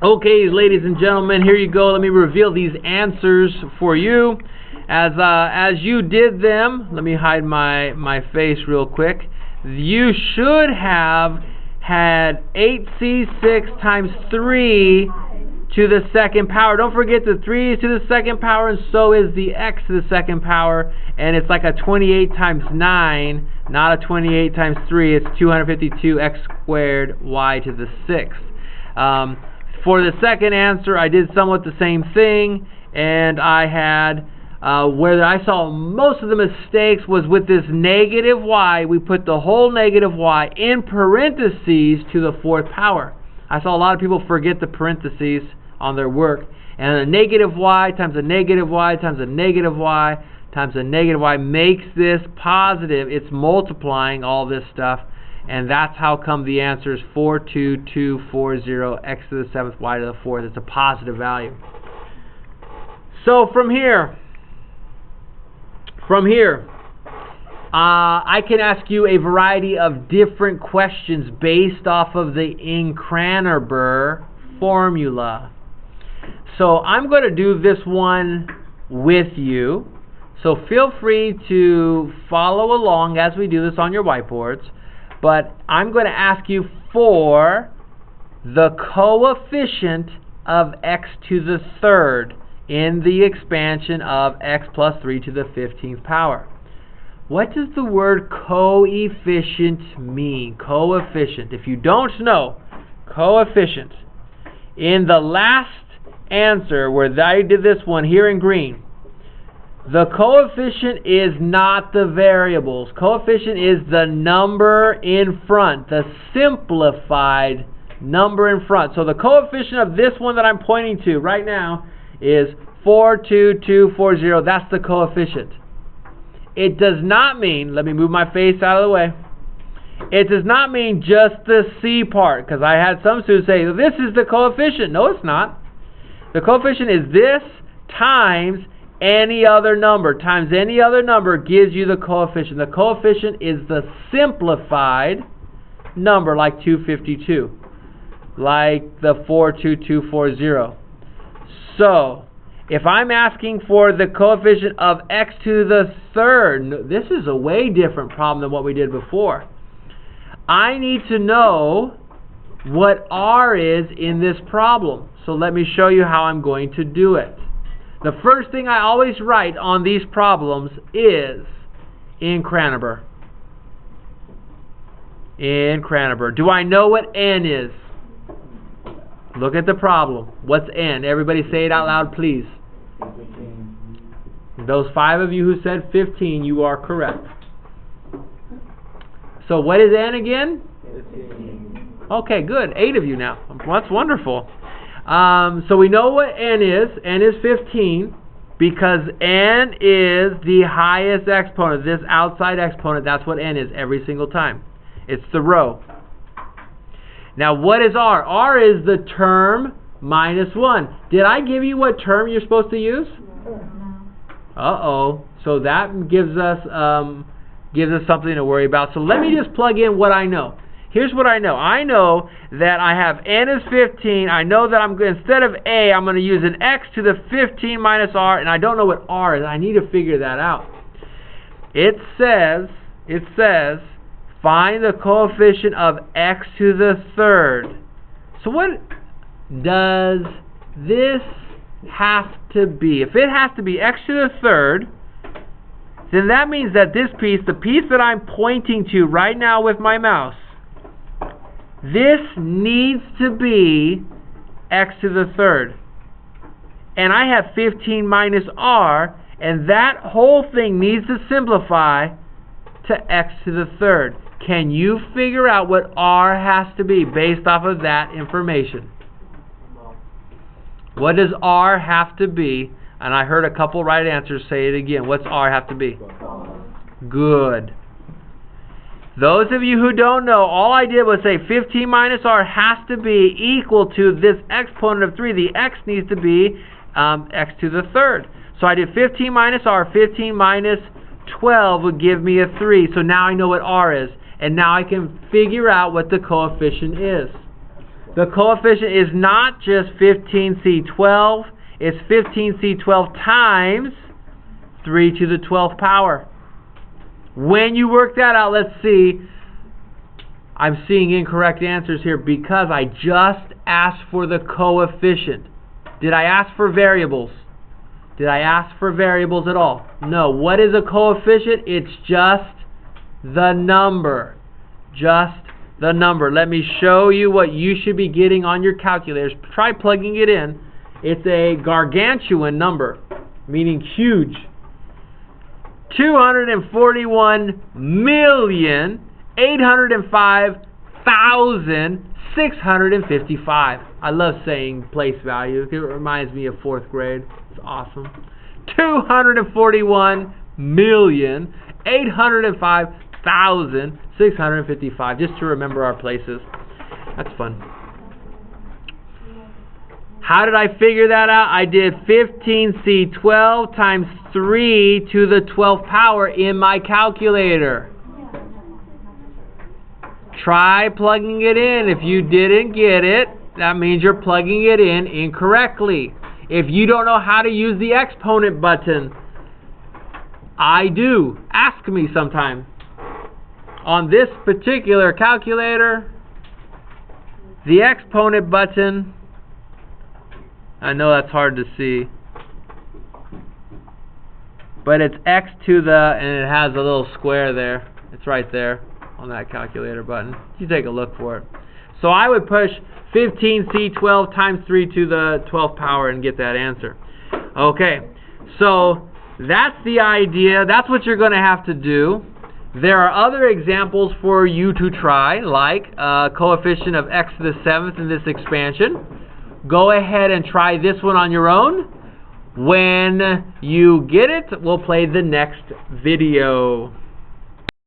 Okay, ladies and gentlemen, here you go. Let me reveal these answers for you. As you did them, let me hide my face real quick. You should have had 8c6 times 3 to the second power. Don't forget the 3 is to the second power, and so is the x to the second power. And it's like a 28 times 9, not a 28 times 3. It's 252x squared y to the 6th. For the second answer, I did somewhat the same thing, and I had, where I saw most of the mistakes was with this negative y. We put the whole negative y in parentheses to the fourth power. I saw a lot of people forget the parentheses on their work, and a negative y times a negative y times a negative y times a negative y makes this positive. It's multiplying all this stuff. And that's how come the answer is 42240 x to the 7th y to the 4th. It's a positive value. So from here, I can ask you a variety of different questions based off of the Inkraner-Burr formula. So I'm going to do this one with you. So feel free to follow along as we do this on your whiteboards. But I'm going to ask you for the coefficient of x to the third in the expansion of x plus 3 to the 15th power. What does the word coefficient mean? Coefficient. If you don't know, coefficient. In the last answer, where I did this one here in green, the coefficient is not the variables. Coefficient is the number in front, the simplified number in front. So the coefficient of this one that I'm pointing to right now is 42240. That's the coefficient. It does not mean, let me move my face out of the way. It does not mean just the C part, because I had some students say, this is the coefficient. No, it's not. The coefficient is this times any other number. Times any other number gives you the coefficient. The coefficient is the simplified number, like 252, like the 42240. So, if I'm asking for the coefficient of x to the third, this is a way different problem than what we did before. I need to know what r is in this problem. So let me show you how I'm going to do it. The first thing I always write on these problems is Inkraner-Burr. Inkraner-Burr. Do I know what n is? Look at the problem. What's n? Everybody say it out loud, please. 15. Those 5 of you who said 15, you are correct. So what is n again? 15. Okay, good. 8 of you now. That's wonderful. So we know what n is. N is 15 because n is the highest exponent. This outside exponent, that's what n is every single time. It's the row. Now what is r? r is the term minus 1. Did I give you what term you're supposed to use? Uh-oh. So that gives us something to worry about. So let me just plug in what I know. Here's what I know. I know that I have n is 15. I know that instead of a, I'm going to use an x to the 15 minus r, and I don't know what r is. I need to figure that out. It says, find the coefficient of x to the third. So what does this have to be? If it has to be x to the third, then that means that this piece, the piece that I'm pointing to right now with my mouse, this needs to be x to the third. And I have 15 minus r, and that whole thing needs to simplify to x to the third. Can you figure out what r has to be based off of that information? What does r have to be? And I heard a couple right answers. Say it again. What's r have to be? Good. Those of you who don't know, all I did was say 15 minus r has to be equal to this exponent of 3. The x needs to be x to the third. So I did 15 minus r. 15 minus 12 would give me a 3. So now I know what r is. And now I can figure out what the coefficient is. The coefficient is not just 15C12, it's 15C12 times 3 to the 12th power. When you work that out, let's see. I'm seeing incorrect answers here because I just asked for the coefficient. Did I ask for variables? Did I ask for variables at all? No. What is a coefficient? It's just the number. Just the number. Let me show you what you should be getting on your calculators. Try plugging it in. It's a gargantuan number, meaning huge. 241,805,655. I love saying place value. It reminds me of 4th grade. It's awesome. 241,805,655. Just to remember our places. That's fun. How did I figure that out? I did 15C12 times 3 to the 12th power in my calculator. Try plugging it in. If you didn't get it, that means you're plugging it in incorrectly. If you don't know how to use the exponent button, I do. Ask me sometime. On this particular calculator, the exponent button, I know that's hard to see, but it's x to the, and it has a little square there. It's right there on that calculator button. You take a look for it. So I would push 15C12 times 3 to the 12th power and get that answer. Okay, so that's the idea. That's what you're going to have to do. There are other examples for you to try, like coefficient of x to the 7th in this expansion. Go ahead and try this one on your own. When you get it, we'll play the next video.